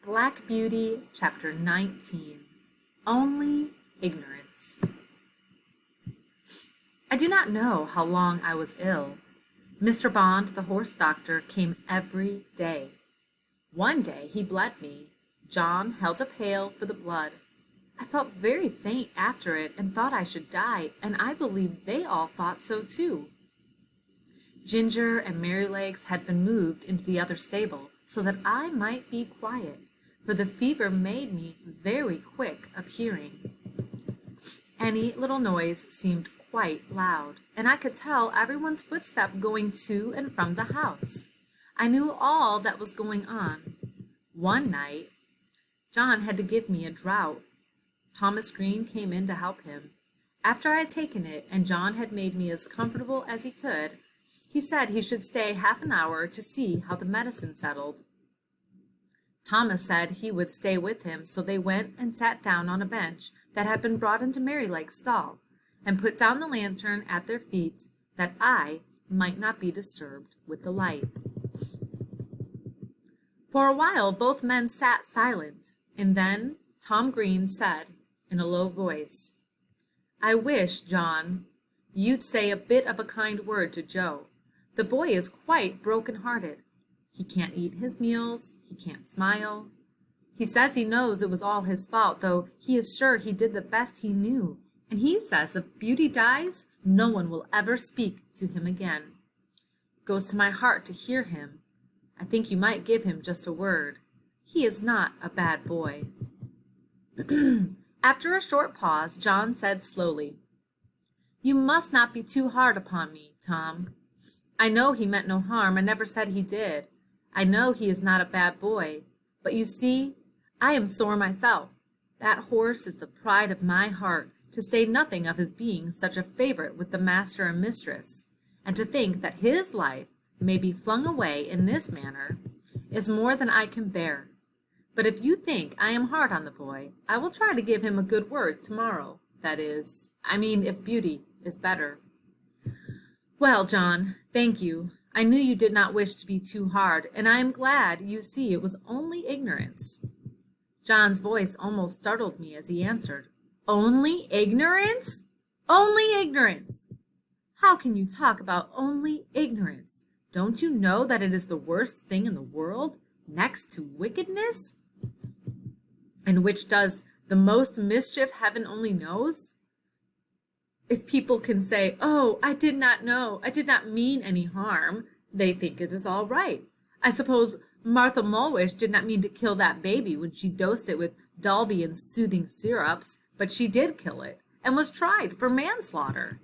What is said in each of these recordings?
Black Beauty, Chapter 19. Only Ignorance. I do not know how long I was ill. Mr. Bond, the horse doctor, came every day. One day he bled me. John held a pail for the blood. I felt very faint after it and thought I should die, and I believe they all thought so too. Ginger and Merrylegs had been moved into the other stable so that I might be quiet, for the fever made me very quick of hearing. Any little noise seemed quite loud, and I could tell everyone's footstep going to and from the house. I knew all that was going on. One night, John had to give me a draught. Thomas Green came in to help him. After I had taken it, and John had made me as comfortable as he could, he said he should stay half an hour to see how the medicine settled. Thomas said he would stay with him, so they went and sat down on a bench that had been brought into Merryleg's stall, and put down the lantern at their feet, that I might not be disturbed with the light. For a while both men sat silent, and then Tom Green said, in a low voice, "I wish, John, you'd say a bit of a kind word to Joe. The boy is quite broken-hearted. He can't eat his meals, he can't smile. He says he knows it was all his fault, though he is sure he did the best he knew, and he says if Beauty dies, no one will ever speak to him again. It goes to my heart to hear him. I think you might give him just a word. He is not a bad boy." After a short pause, John said slowly, "You must not be too hard upon me, Tom. I know he meant no harm, and never said he did. I know he is not a bad boy, but you see, I am sore myself. That horse is the pride of my heart, to say nothing of his being such a favorite with the master and mistress, and to think that his life may be flung away in this manner is more than I can bear. But if you think I am hard on the boy, I will try to give him a good word tomorrow. That is, if Beauty is better." "Well, John, thank you. I knew you did not wish to be too hard, and I am glad you see it was only ignorance." John's voice almost startled me as he answered, "Only ignorance? Only ignorance! How can you talk about only ignorance? Don't you know that it is the worst thing in the world, next to wickedness, and which does the most mischief heaven only knows? If people can say, 'Oh, I did not know, I did not mean any harm,' they think it is all right. I suppose Martha Mulwish did not mean to kill that baby when she dosed it with Dalby and soothing syrups, but she did kill it, and was tried for manslaughter."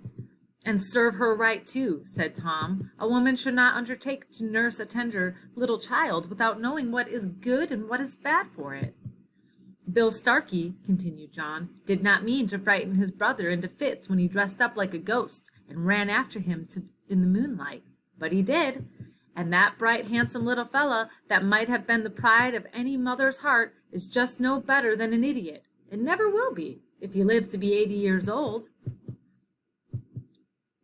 "And serve her right, too," said Tom. "A woman should not undertake to nurse a tender little child without knowing what is good and what is bad for it." "Bill Starkey," continued John, "did not mean to frighten his brother into fits when he dressed up like a ghost and ran after him in the moonlight, but he did. And that bright, handsome little fella that might have been the pride of any mother's heart is just no better than an idiot, and never will be, if he lives to be 80 years old.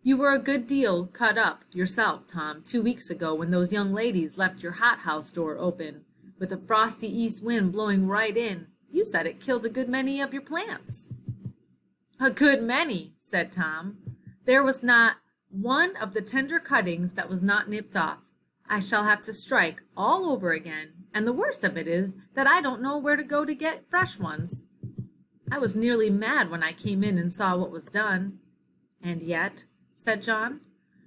You were a good deal cut up yourself, Tom, 2 weeks ago when those young ladies left your hothouse door open, with a frosty east wind blowing right in. You said it killed a good many of your plants." "A good many," said Tom. "There was not one of the tender cuttings that was not nipped off. I shall have to strike all over again, and the worst of it is that I don't know where to go to get fresh ones. I was nearly mad when I came in and saw what was done." "And yet," said John,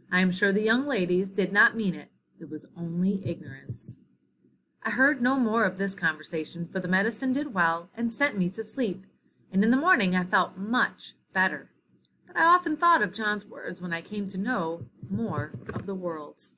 "I am sure the young ladies did not mean it. It was only ignorance." I heard no more of this conversation, for the medicine did well and sent me to sleep, and in the morning I felt much better. But I often thought of John's words when I came to know more of the world.